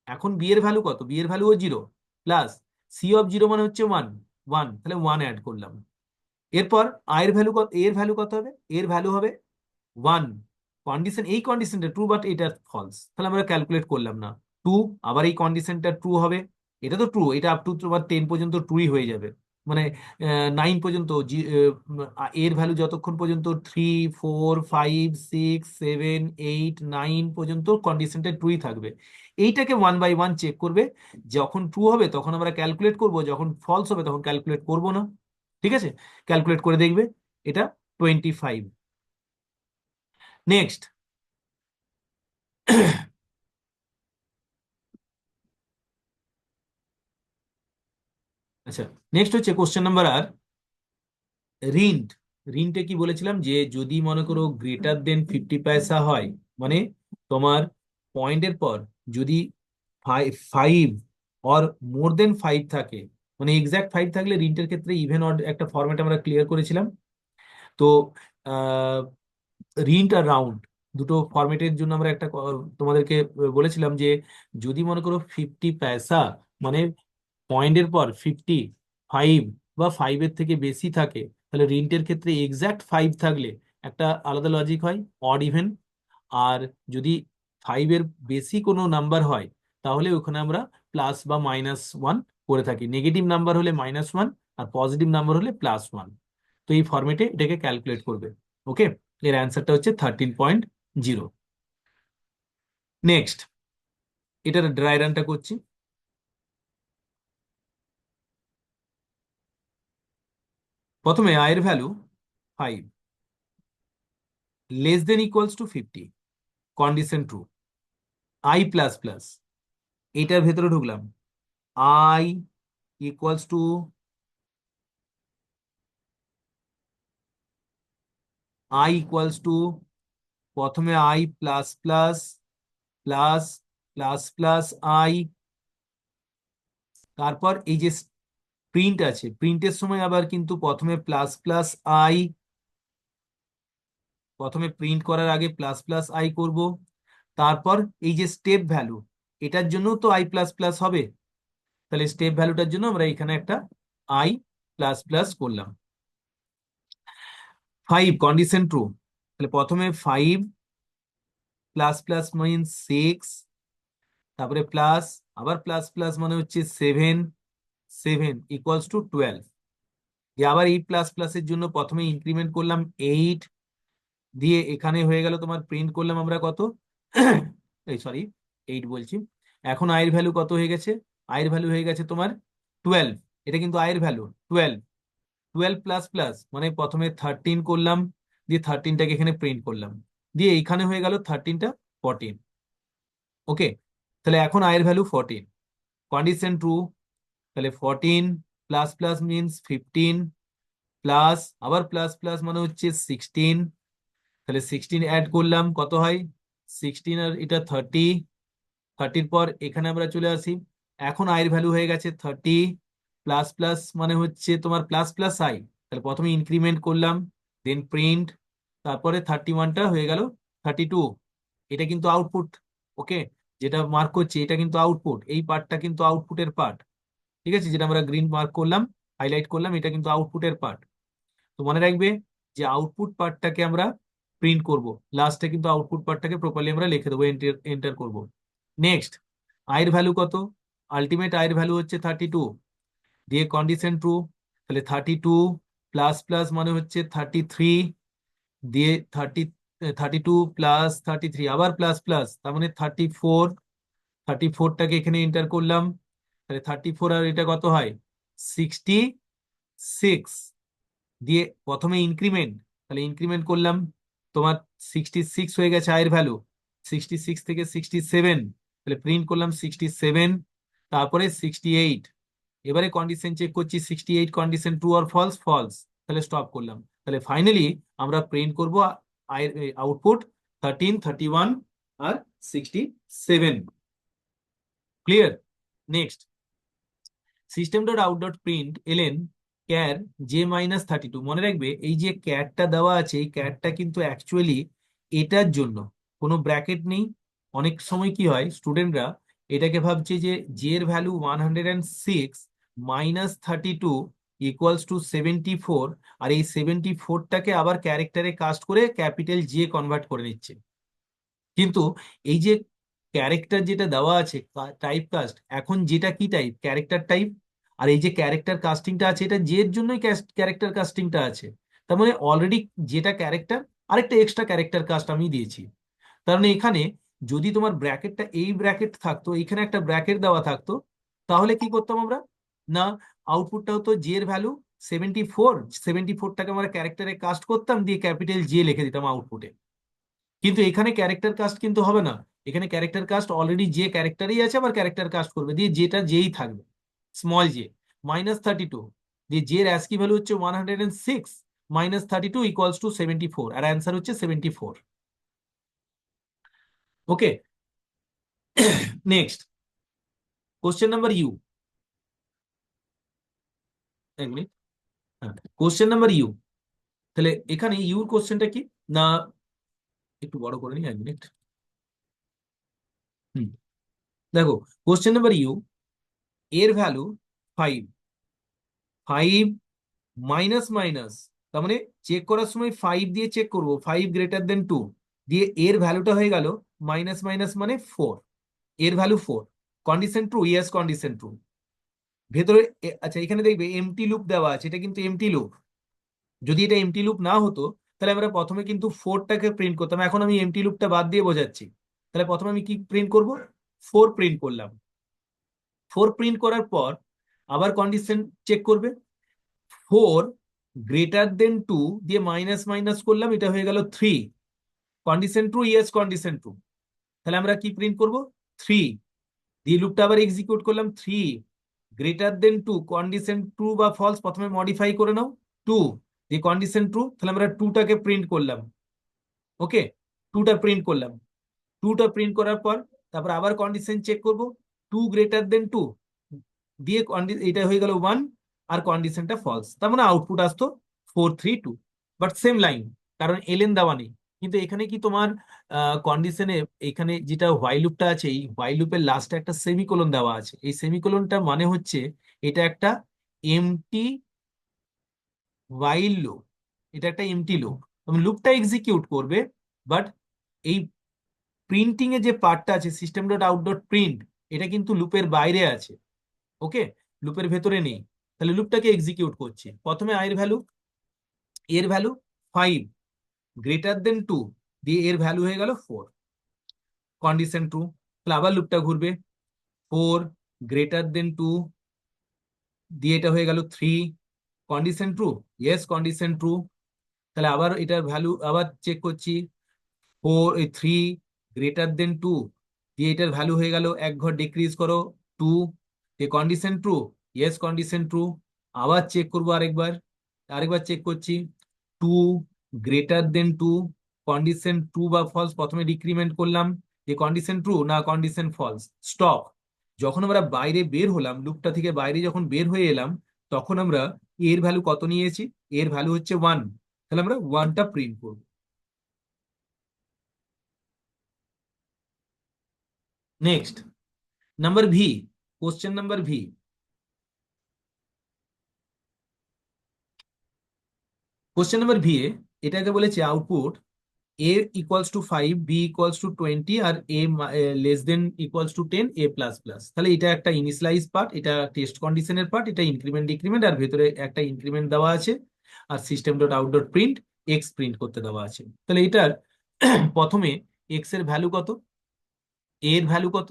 এখন বি এর ভ্যালু কত, বি এর ভ্যালুও 0, প্লাস সি অফ 0 মানে হচ্ছে 1, 1, তাহলে 1 অ্যাড করলাম। এরপর আয়ের ভ্যালু কত, এর ভ্যালু কত হবে, এর ভ্যালু হবে 1, কন্ডিশন, এই কন্ডিশনটা ট্রু বাট এটা ফলস, তাহলে আমরা ক্যালকুলেট করলাম না। 2, আবার এই কন্ডিশনটা ট্রু হবে, এটা তো ট্রু, এটা আপ টু তোমার 10 পর্যন্ত ট্রুই হয়ে যাবে, মানে 9 পর্যন্ত, এর ভ্যালু যতক্ষণ পর্যন্ত 3, 4, 5, 6, 7, 8, 9 পর্যন্ত কন্ডিশনটা ট্রুই থাকবে। এইটাকে 1 বাই 1 চেক করবে, যখন ট্রু হবে তখন আমরা ক্যালকুলেট করব, যখন ফলস হবে তখন ক্যালকুলেট করব না। ঠিক আছে, ক্যালকুলেট করে দেখবে, এটা 25। নেক্সট, আচ্ছা, নেক্সট হচ্ছে কোশ্চেন নাম্বার আর, রিন্ট। রিন্টে কি বলেছিলাম যে যদি মনে করো গ্রেটার দেন 50 পয়সা হয়, মানে তোমার পয়েন্টের পর যদি 5 অর মোর দেন 5 থাকে, মানে এক্সাক্ট 5 থাকলে রিন্টের ক্ষেত্রে ইভেন অড একটা ফরম্যাট আমরা ক্লিয়ার করেছিলাম। তো রিন্ট আর রাউন্ড দুটো ফরম্যাটের জন্য আমরা একটা তোমাদেরকে বলেছিলাম যে যদি মনে করো 50 পয়সা, মানে পয়েন্টের পর 55 বা 5-এর থেকে বেশি থাকে, তাহলে রিন্টের ক্ষেত্রে এক্সাক্ট 5 থাকলে একটা আলাদা লজিক হয়, অড ইভেন। আর যদি 5-এর বেশি কোনো নাম্বার হয়, তাহলে ওখানে আমরা প্লাস বা -1 করে থাকি, নেগেটিভ নাম্বার হলে -1 আর পজিটিভ নাম্বার হলে +1। তো এই ফর্মেটে এটাকে ক্যালকুলেট করবে। ওকে, এর অ্যান্সারটা হচ্ছে 13.0। নেক্সট, এটার ড্রাই রানটা করছি। প্রথমে আয়ের value 5, less than equals to 50, condition true. I plus plus, এটার ভেতরে ঢুকলাম। I equals to, i equals to, প্রথমে i plus plus plus plus plus i, তারপর এই যে প্রিন্ট আছে, প্রিন্টের সময় আবার কিন্তু প্রথমে প্লাস প্লাস আই, প্রথমে প্রিন্ট করার আগে প্লাস প্লাস আই করব। তারপর এই যে স্টেপ ভ্যালু, এটার জন্য তো আই প্লাস প্লাস হবে, তাহলে স্টেপ ভ্যালুটার জন্য আমরা এখানে একটা আই প্লাস প্লাস করলাম। 5, কন্ডিশন ট্রু, তাহলে প্রথমে 5 প্লাস প্লাস মিনস 6, তারপরে প্লাস, আবার প্লাস প্লাস মানে হচ্ছে 7, 7 ইকুয়ালস টু 12। দিয়ে আবার এই প্লাস প্লাসের জন্য প্রথমে ইনক্রিমেন্ট করলাম 8, দিয়ে এখানে হয়ে গেল তোমার প্রিন্ট করলাম আমরা কত, এই সরি 8 বলছি। এখন আয়ের ভ্যালু কত হয়ে গেছে, আয়ের ভ্যালু হয়ে গেছে তোমার 12। এটা কিন্তু আয়ের ভ্যালু 12, 12 প্লাস প্লাস মানে প্রথমে 13 করলাম, দিয়ে 13টাকে এখানে প্রিন্ট করলাম, দিয়ে এইখানে হয়ে গেল 13টা 14। ওকে, তাহলে এখন আয়ের ভ্যালু 14, কন্ডিশন ট্রু। তাহলে 14 প্লাস প্লাস মিনস 15, প্লাস আবার প্লাস প্লাস মানে হচ্ছে 16, তাহলে 16 অ্যাড করলাম কত হয় 16, আর এটা 30, 30র পর এখানে আমরা চলে আসি। এখন আয়ের ভ্যালু হয়ে গেছে 30, প্লাস প্লাস মানে হচ্ছে তোমার প্লাস প্লাস আই, তাহলে প্রথমে ইনক্রিমেন্ট করলাম, দেন প্রিন্ট, তারপরে 31টা হয়ে গেল 32। এটা কিন্তু আউটপুট। ওকে, যেটা মার্ক করছি এটা কিন্তু আউটপুট, এই পার্টটা কিন্তু আউটপুটের পার্ট। ঠিক আছে, যেটা আমরা গ্রিন মার্ক করলাম, হাইলাইট করলাম, এটা কিন্তু আউটপুটের পার্ট। তো মনে রাখবে যে আউটপুট পার্টটাকে আমরা প্রিন্ট করব, লাস্টে কিন্তু আউটপুট পার্টটাকে প্রপারলি আমরা লিখে দেবো, এন্টার এন্টার করবো। নেক্সট, আয়ের ভ্যালু কত, আলটিমেট আয়ের ভ্যালু হচ্ছে 32, দিয়ে কন্ডিশন ট্রু, তাহলে 32 প্লাস প্লাস মানে হচ্ছে 33, দিয়ে 32 প্লাস 33 আবার প্লাস প্লাস তার মানে 34, 34টাকে এখানে এন্টার করলাম, তাহলে 34 আর এটা কত হয় 66, দিয়ে প্রথমে ইনক্রিমেন্ট, তাহলে ইনক্রিমেন্ট করলাম, তোমার 66 হয়ে গেছে আয়ের ভ্যালু, 66 থেকে 67, তাহলে প্রিন্ট করলাম 67, তারপরে 68। এবারে কন্ডিশন চেক করছি 68 কন্ডিশন ট্রু আর ফলস, ফলস, তাহলে স্টপ করলাম। তাহলে ফাইনালি আমরা প্রিন্ট করব আয়ের আউটপুট 13, 31 আর 67। Clear? Next, system dot out dot print LN char J-32। মনে রাখবে এই যে ক্যারটা দেওয়া আছে, এই ক্যারটা কিন্তু অ্যাকচুয়ালি এটার জন্য, কোনো ব্র্যাকেট নেই। অনেক সময় কি হয়, স্টুডেন্টরা এটাকে ভাবছে যে জে এর ভ্যালু 106 -32 ইকুয়ালস টু 74, আর এই 74টাকে আবার ক্যারেক্টারে কাস্ট করে ক্যাপিটাল জে কনভার্ট করে নিচ্ছে। কিন্তু এই যে ক্যারেক্টার যেটা দেওয়া আছে টাইপ কাস্ট, এখন যেটা কি টাইপ, ক্যারেক্টার টাইপ, আর এই যে ক্যারেক্টার কাস্টিংটা আছে এটা যে এর জন্যই ক্যারেক্টার কাস্টিংটা আছে। তার মানে অলরেডি যেটা ক্যারেক্টার, আরেকটা এক্সট্রা ক্যারেক্টার কাস্ট আমি দিয়েছি। তার মানে এখানে যদি তোমার ব্র্যাকেটটা এই ব্র্যাকেট থাকতো, এখানে একটা ব্র্যাকেট দেওয়া থাকতো, তাহলে কি করতাম আমরা, না আউটপুটটা হতো জে এর ভ্যালু 74, 74টাকে আমরা ক্যারেক্টারে কাস্ট করতাম, দিয়ে ক্যাপিটাল জে লিখে দিতাম আউটপুটে। কিন্তু এখানে ক্যারেক্টার কাস্ট কিন্তু হবে না, এখানে ক্যারেক্টার কাস্ট অলরেডি যে ক্যারেক্টারই আছে, আবার ক্যারেক্টার কাস্ট করবে, দিয়ে যেটা যেই থাকবে স্মল জে -32, দিয়ে জে এর অ্যাস্কি ভ্যালু হচ্ছে 106, -32 ইকুয়ালস টু 74, আর অ্যান্সার হচ্ছে 74। ওকে, নেক্সট, কোশ্চেন নাম্বার ইউ, এক মিনিট, হ্যাঁ, কোশ্চেন নাম্বার ইউ। তাহলে এখানে ইউর কোশ্চেনটা কি, না একটু বড় করে নিই, এক মিনিট। হুম, দেখো কোশ্চেন নাম্বার ইউ, এর ভ্যালু 5, 5 মাইনাস মাইনাস, তার মানে চেক করার সময় 5 দিয়ে চেক করব, 5 > 2, দিয়ে এর ভ্যালুটা হয়ে গেল মাইনাস মাইনাস মানে 4, এর value 4। Condition true, yes condition true. ভেতরে আচ্ছা এখানে দেখবে এমটি লুপ দেওয়া আছে, এটা কিন্তু এমটি লুপ। যদি এটা এমটি লুপ না হতো তাহলে আমরা প্রথমে কিন্তু ফোরটাকে প্রিন্ট করতাম। এখন আমি এমটি লুপটা বাদ দিয়ে বোঝাচ্ছি। তাহলে প্রথমে আমি কি প্রিন্ট করব? ফোর প্রিন্ট করলাম। ফোর প্রিন্ট করার পর আবার কন্ডিশন চেক করবে। ফোর গ্রেটার দেন টু দিয়ে মাইনাস মাইনাস করলাম, এটা হয়ে গেল three. Condition true, yes condition true. তাহলে আমরা কি প্রিন্ট করব? থ্রি। দিয়ে লুপটা আবার এক্সিকিউট করলাম। Three greater than two, condition true বা ফলস প্রথমে মডিফাই করে নাও। টু দিয়ে কন্ডিশন ট্রু, তাহলে আমরা টুটাকে প্রিন্ট করলাম। ওকে, টুটা প্রিন্ট করলাম। টুটা প্রিন্ট করার পর তারপর আবার কন্ডিশন চেক করব। টু গ্রেটার দেন টু দিয়ে এটা হয়ে গেল ওয়ান, আর কন্ডিশনটা ফলস, তার মানে আউটপুট আসতো 4 3 2। বাট সেম লাইন, কারণ এলএন দেওয়া নেই। কিন্তু এখানে কি তোমার কন্ডিশনে এখানে যেটা হোয়াইল লুপটা আছে, এই হোয়াইল লুপের লাস্টে একটা সেমিকোলন দেওয়া আছে। এই সেমিকোলনটা মানে হচ্ছে এটা একটা এমটি হোয়াইল লুপ। এটা একটা এমটি লুপ, তুমি লুপটা এক্সিকিউট করবে, বাট এই প্রিন্টিং এ যে পার্টটা আছে system dot out dot print, এটা কিন্তু লুপের বাইরে আছে। ওকে, লুপের ভেতরে নেই। তাহলে লুপটাকে এক্সিকিউট করছি। প্রথমে এর ভ্যালু 5 গ্রেটার দেন 2 দিয়ে এর ভ্যালু হয়ে গেল 4। কন্ডিশন ট্রু, তাহলে আবার লুপটা ঘুরবে। 4 গ্রেটার দেন 2 দিয়ে এটা হয়ে গেল 3। Condition true, yes condition true. তাহলে আবার এটার ভ্যালু আবার চেক করছি। 3 গ্রেটার দেন 2 দিয়ে এটার ভ্যালু হয়ে গেল, এক ঘর ডিক্রিজ করো, 2। দিয়ে condition true, yes condition true. আবার চেক করবো আরেকবার। আরেকবার চেক করছি। 2 গ্রেটার দেন 2, কন্ডিশন ট্রু বা ফলস প্রথমে ডিক্রিমেন্ট করলাম। যে কন্ডিশন ট্রু না কন্ডিশন ফলস, স্টপ। যখন আমরা বাইরে বের হলাম, লুপটা থেকে বাইরে যখন বের হয়ে এলাম, তখন আমরা এর ভ্যালু কত নিয়েছি? এর ভ্যালু হচ্ছে 1। তাহলে আমরা ওয়ানটা প্রিন্ট করবো। Next, number V, question number V. Question number V এ এটাকে বলেছে output a equals to 5, b equals to 20, আর a less than equals to 10, a plus plus. তাহলে এটা একটা ইনিশিয়ালাইজ পার্ট, এটা টেস্ট কন্ডিশনের পার্ট, এটা ইনক্রিমেন্ট ডিক্রিমেন্ট, আর ভেতরে একটা ইনক্রিমেন্ট দেওয়া আছে, আর system dot out dot print x print করতে দেওয়া আছে। তাহলে এটার প্রথমে এক্স এর ভ্যালু কত, এর ভ্যালু কত?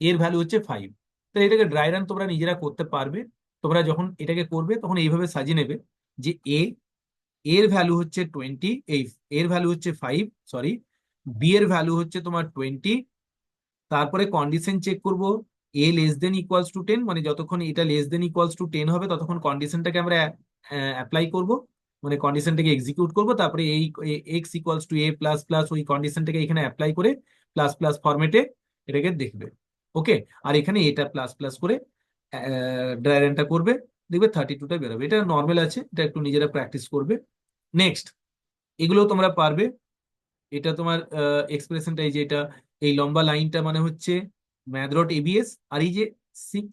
এর ভ্যালু হচ্ছে 5। তাহলে এটাকে ড্রাই রান তোমরা নিজেরা করতে পারবে। তোমরা যখন এটাকে করবে তখন এইভাবে সাজিয়ে নেবে যে এর ভ্যালু হচ্ছে 20, এই এর ভ্যালু হচ্ছে 5, সরি, বি এর ভ্যালু হচ্ছে তোমার 20। তারপরে কন্ডিশন চেক করব, এ লেস দেন ইকুয়ালস টু 10, মানে যতক্ষণ এটা লেস দেন ইকুয়ালস টু 10 হবে ততক্ষণ কন্ডিশনটাকে আমরা অ্যাপ্লাই করব, মানে কন্ডিশনটাকে এক্সিকিউট করব। তারপরে এই x equals to A plus plus, ওই কন্ডিশনটাকে এখানে অ্যাপ্লাই করে প্লাস প্লাস ফরম্যাটে এটাকে দেখবে। ওকে, আর এখানে এটা প্লাস প্লাস করে ড্রাই রানটা করবে, দেখবে 32টা বেরোবে। এটা নর্মাল আছে, এটা একটু নিজেরা প্র্যাকটিস করবে। নেক্সট, এগুলো তোমরা পারবে। এটা তোমার এক্সপ্রেশনটা এই যে এটা, এই লম্বা লাইনটা মানে হচ্ছে ম্যাথ ডট এবিএস, আর এই যে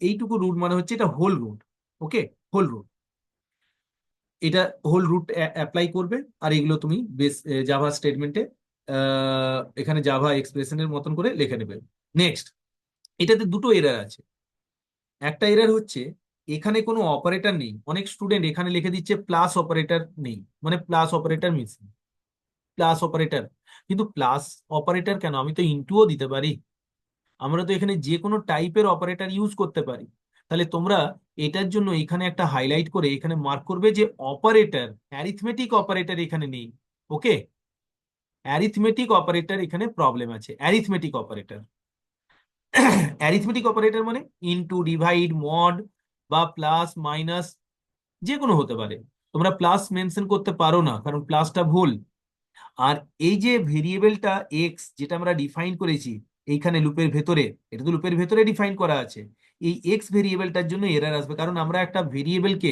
এইটুকু রুট মানে হচ্ছে এটা হোল রুট। ওকে, হোল রুট, এটা হোল রুট অ্যাপ্লাই করবে। আর এগুলো তুমি বেস জাভা স্টেটমেন্টে এখানে জাভা এক্সপ্রেশনের মতন করে লিখে নেবে। নেক্সট, এটাতে দুটো এরর আছে। একটা এরর হচ্ছে এখানে কোনো অপারেটর নেই। অনেক স্টুডেন্ট এখানে লিখে দিচ্ছে প্লাস অপারেটর নেই, মানে plus operator missing, plus operator. কিন্তু প্লাস অপারেটর কেন, আমি তো ইন্টুও দিতে পারি। আমরা তো এখানে যে কোনো টাইপের অপারেটর ইউজ করতে পারি। তাহলে তোমরা এটার জন্য এখানে একটা হাইলাইট করে এখানে মার্ক করবে যে অপারেটর, অ্যারিথমেটিক অপারেটর এখানে নেই। ওকে, অ্যারিথমেটিক অপারেটর এখানে প্রবলেম আছে। অ্যারিথমেটিক অপারেটর, অ্যারিথমেটিক অপারেটর মানে ইনটু, ডিভাইড, মড বা প্লাস মাইনাস, যে কোনো হতে পারে। তোমরা প্লাস মেনশন করতে পারো না, কারণ প্লাসটা ভুল। আর এই যে ভেরিয়েবলটা এক্স যেটা আমরা ডিফাইন করেছি এইখানে লুপের ভেতরে, এটা তো লুপের ভেতরে ডিফাইন করা আছে, এই এক্স ভেরিয়েবলটার জন্য এরর আসবে। কারণ আমরা একটা ভেরিয়েবলকে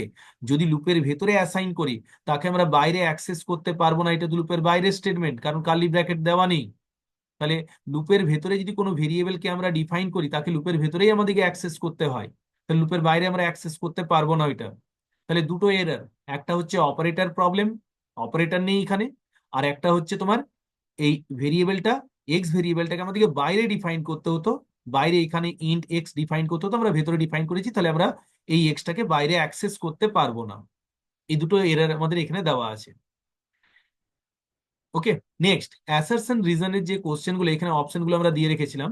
যদি লুপের ভেতরে অ্যাসাইন করি, তাকে আমরা বাইরে অ্যাক্সেস করতে পারবো না। এটা তো লুপের বাইরের স্টেটমেন্ট, কারণ কার্লি ব্র্যাকেট দেওয়া নেই। তাহলে লুপের ভেতরে যদি কোনো ভেরিয়েবলকে আমরা ডিফাইন করি, তাকে লুপের ভেতরেই আমাদেরকে অ্যাক্সেস করতে হয়। তাহলে লুপের বাইরে আমরা অ্যাক্সেস করতে পারবো না ওইটা। তাহলে দুটো এরর, একটা হচ্ছে অপারেটর প্রবলেম, অপারেটর নেই এখানে। আর একটা হচ্ছে তোমার এই ভেরিয়েবলটা, এক্স ভেরিয়েবলটাকে আমাদেরকে বাইরে ডিফাইন করতে হতো, বাইরে এখানে ইন্ট এক্স ডিফাইন করতে হতো, আমরা ভেতরে ডিফাইন করেছি, তাহলে আমরা এই এক্সটাকে বাইরে অ্যাক্সেস করতে পারবো না। এই দুটো এরর আমাদের এখানে দেওয়া আছে। ওকে, নেক্সট অ্যাসারশন রিজনের যে কোশ্চেনগুলো, এখানে অপশনগুলো আমরা দিয়ে রেখেছিলাম,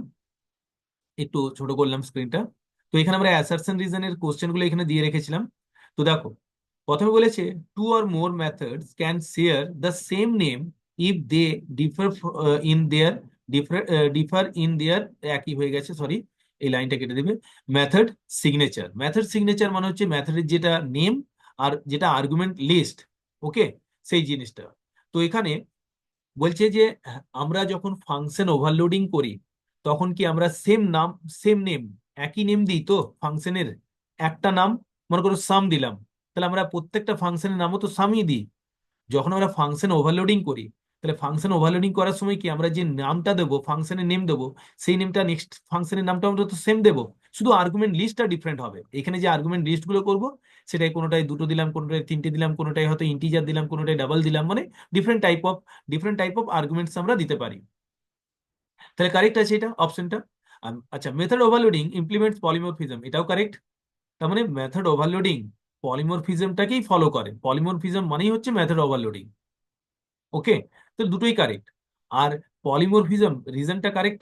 একটু ছোট করলাম স্ক্রিনটা। তো এখানে আমরা অ্যাসারশন রিজনের কোশ্চেনগুলো এখানে দিয়ে রেখেছিলাম। তো দেখো, প্রথমে বলেছে two or more methods can share the same name if they differ in their differ in their, একই হয়ে গেছে, সরি, এই লাইনটা কেটে দেবে। মেথড সিগনেচার, মেথড সিগনেচার মানে হচ্ছে মেথডের যেটা নেম আর যেটা আর্গুমেন্ট লিস্ট, ওকে, সেই জিনিসটা। তো এখানে বলছে যে আমরা যখন ফাংশন ওভারলোডিং করি তখন কি আমরা সেম নাম, সেম নেম, একই নেম দিই তো ফাংশনের, একটা নাম, মনে করো সাম দিলাম, তাহলে আমরা প্রত্যেকটা ফাংশনের নামও তো সামই দিই। যখন আমরা ফাংশন ওভারলোডিং করি, তাহলে ফাংশন ওভারলোডিং করার সময় কি আমরা যে নামটা দেবো, ফাংশনের নেম দেবো, সেই নেমটা নেক্সট ফাংশনের নামটা আমরা তো সেম দেবো, শুধু আর্গুমেন্ট লিস্টটা ডিফারেন্ট হবে। এখানে যে আর্গুমেন্ট লিস্টগুলো করবো, সেটাই কোনোটায় দুটো দিলাম, কোনোটায় তিনটে দিলাম, কোনোটায় হয়তো ইন্টিজার দিলাম, কোনোটায় ডাবল দিলাম, মানে ডিফারেন্ট টাইপ অফ আর্গুমেন্টস আমরা দিতে পারি। তাহলে কারেক্ট আছে এটা অপশনটা। আচ্ছা, মেথড ওভারলোডিং ইমপ্লিমেন্টস পলিমরফিজম, এটাও কারেক্ট। তার মানে মেথড ওভারলোডিং পলিমরফিজমটাকেই ফলো করে, পলিমরফিজম মানেই হচ্ছে মেথড ওভারলোডিং। ওকে, তো দুটোই কারেক্ট। আর পলিমরফিজম রিজনটা কারেক্ট,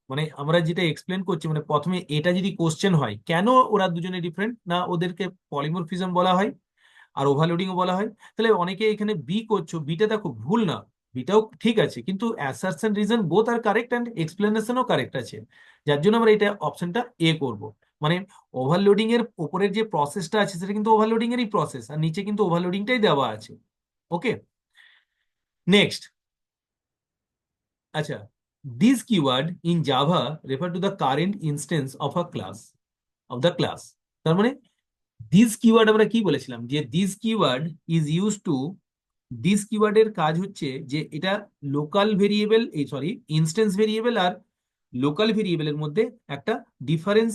মানে আমরা যেটা এক্সপ্লেন করছি, মানে প্রথমে এটা যদি কোশ্চেন হয় কেন ওরা দুজনে ডিফারেন্ট, না ওদেরকে পলিমরফিজম বলা হয় আর ওভারলোডিংও বলা হয়। তাহলে অনেকে এখানে বি করছো, বিটা দেখো ভুল না, বিটাও ঠিক আছে, কিন্তু assertion reason both are correct and এক্সপ্লেনেশনও কারেক্ট আছে, যার জন্য আমরা এটা অপশনটা এ করব। মানে ওভারলোডিং এর উপরের যে প্রসেসটা আছে সেটা কিন্তু ওভারলোডিং এরই প্রসেস, আর নিচে কিন্তু ওভারলোডিংটাই দেওয়া আছে। Okay, next. আচ্ছা, this keyword in Java refer to the current instance of a class, of the class. তার মানে দিস কিওয়ার্ড আমরা কি বলেছিলাম, যে this keyword is use to, this কিওয়ার্ডের কাজ হচ্ছে যে এটা লোকাল ভেরিয়েবল, এই সরি, ইনস্টেন্স ভেরিয়েবল আর লোকাল ভেরিয়েবলের মধ্যে একটা ডিফারেন্স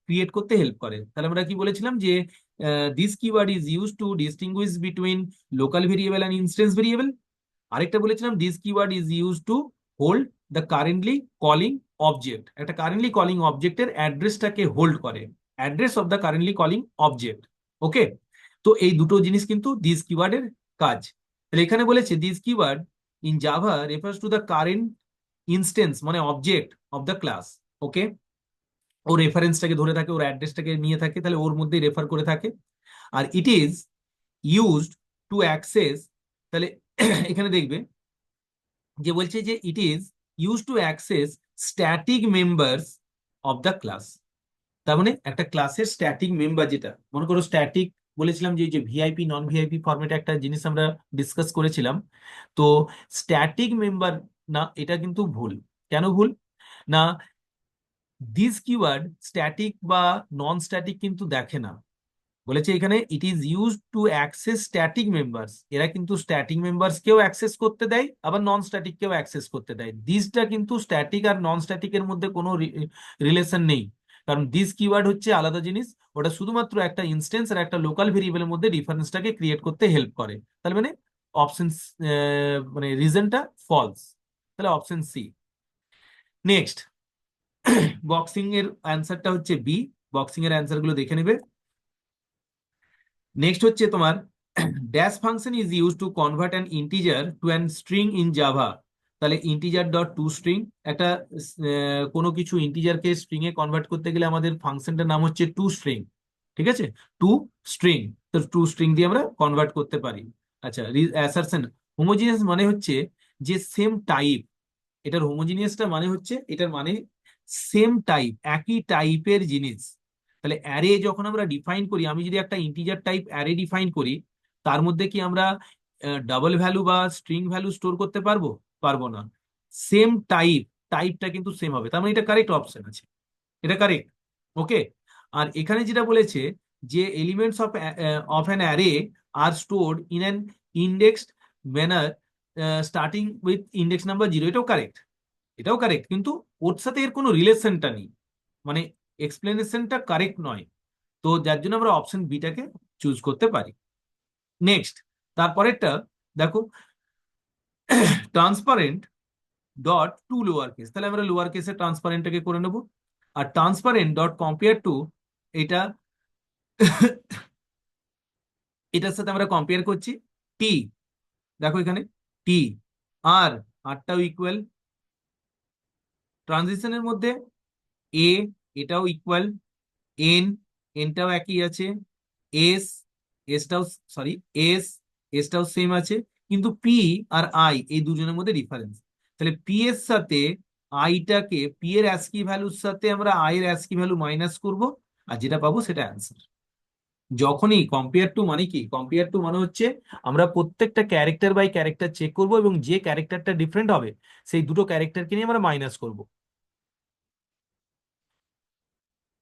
ক্রিয়েট করতে হেল্প করে। তাহলে আমরা কি বলেছিলাম, যে this keyword is use to distinguish between local variable and instance variable. আরেকটা বলেছিলাম this keyword is use to hold the currently calling object, একটা কারেন্টলি কলিং অবজেক্টের অ্যাড্রেসটাকে হোল্ড করে, address of the currently calling object. Okay, তো এই দুটো জিনিস কিন্তু দিস কিওয়ার্ডের কাজ। তাহলে এখানে বলেছে this keyword in Java refers to the current instance মানে অবজেক্ট অফ দ্য ক্লাস। ওকে, ও রেফারেন্সটাকে ধরে থাকে, ওর অ্যাড্রেসটাকে নিয়ে থাকে, তাহলে ওর মধ্যেই রেফার করে থাকে। আর it is used to access, তাহলে এখানে দেখবে যে বলছে যে it is use to access static members of the class. তার মানে একটা ক্লাসের স্ট্যাটিক মেম্বার, যেটা মনে করো স্ট্যাটিক বলেছিলাম, যে যে ভিআইপি নন ভিআইপি ফরম্যাটে একটা জিনিস আমরা ডিসকাস করেছিলাম। তো স্ট্যাটিক মেম্বার না, এটা কিন্তু ভুল। কেন ভুল না, দিস কিওয়ার্ড স্ট্যাটিক বা নন স্ট্যাটিক কিন্তু দেখে না। বলেছে এখানে ইট is use to access static members, এরা কিন্তু স্ট্যাটিক মেম্বার্স কেও অ্যাক্সেস করতে দেয়, আবার নন স্ট্যাটিক কেও অ্যাক্সেস করতে দেয়। দিসটা কিন্তু স্ট্যাটিক আর নন স্ট্যাটিকের মধ্যে কোনো রিলেশন নেই, কারণ দিস কিওয়ার্ড হচ্ছে আলাদা জিনিস, ওটা শুধুমাত্র একটা ইনস্টেন্স আর একটা লোকাল ভেরিয়েবলের মধ্যে ডিফারেন্সটাকে ক্রিয়েট করতে হেল্প করে। তাহলে মানে অপশন, মানে রিজনটা ফলস, তাহলে অপশন সি। নেক্সট, বক্সিং এর অ্যান্সারটা হচ্ছে বি, বক্সিং এর অ্যান্সার গুলো দেখে নেবে। নেক্সট হচ্ছে তোমার dash function is use to convert an integer to an string in Java. তাহলে ইন্টিজার ডট টু স্ট্রিং, একটা কোনো কিছু ইন্টিজারকে স্ট্রিং এ কনভার্ট করতে গেলে আমাদের ফাংশনটার নাম হচ্ছে টু স্ট্রিং। ঠিক আছে, টু স্ট্রিং, তো টু স্ট্রিং দিয়ে আমরা কনভার্ট করতে পারি। আচ্ছা, অ্যাসারশন হোমোজিনিয়াস মানে হচ্ছে যে সেম টাইপ, এটার হোমোজিনিয়াসটা মানে হচ্ছে এটার মানে সেম টাইপ, একই টাইপের জিনিস। তাহলে অ্যারে যখন আমরা ডিফাইন করি, আমি যদি একটা ইন্টিজার টাইপ অ্যারে ডিফাইন করি, তার মধ্যে কি আমরা ডাবল ভ্যালু বা স্ট্রিং ভ্যালু স্টোর করতে পারবো? পারবো না। সেম টাইপ, টাইপটা কিন্তু সেম হবে, তার মানে এটা কারেক্ট অপশন আছে, এটা কারেক্ট। ওকে, আর এখানে যেটা বলেছে যে elements of of an array are stored in an indexed manner starting with index number 0, এটাও কারেক্ট, এটাও কারেক্ট, কিন্তু ওর সাথে এর কোনো রিলেশনটা নেই, মানে এক্সপ্লেনেশনটা কারেক্ট নয়। তো যার জন্য আমরা অপশন বিটাকে চুজ করতে পারি। নেক্সট, তারপরেরটা দেখো, transparent dot to lower case, তাহলে আমরা লোয়ার কেসে ট্রান্সপারেন্টটাকে করে নেব। আর ট্রান্সপারেন্ট ডট কম্পেয়ার টু, এটা এটার সাথে আমরা কম্পেয়ার করছি টি, দেখো এখানে টি, আর আরটাও ইকুয়াল, ট্রানজিশনের মধ্যে এ, এটাও ইকুয়াল, এন, এনটাও একই আছে, এস, এসটাও, সরি, এস, এসটাও সেম আছে, কিন্তু পি আর আই এই দুজনের মধ্যে ডিফারেন্স। তাহলে পি এর সাথে আইটাকে, পি এর অ্যাস্কি ভ্যালুর সাথে আমরা আই এর অ্যাস্কি ভ্যালু মাইনাস করব, আর যেটা পাবো সেটা অ্যান্সার। যখনই কম্পেয়ার টু মানে কি, কম্পেয়ার টু মানে হচ্ছে আমরা প্রত্যেকটা ক্যারেক্টার বাই ক্যারেক্টার চেক করব, এবং যে ক্যারেক্টারটা ডিফারেন্ট হবে সেই দুটো ক্যারেক্টারকে নিয়ে আমরা মাইনাস করব।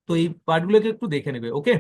তো এই পার্টগুলোকে একটু দেখে নেবে, ওকে।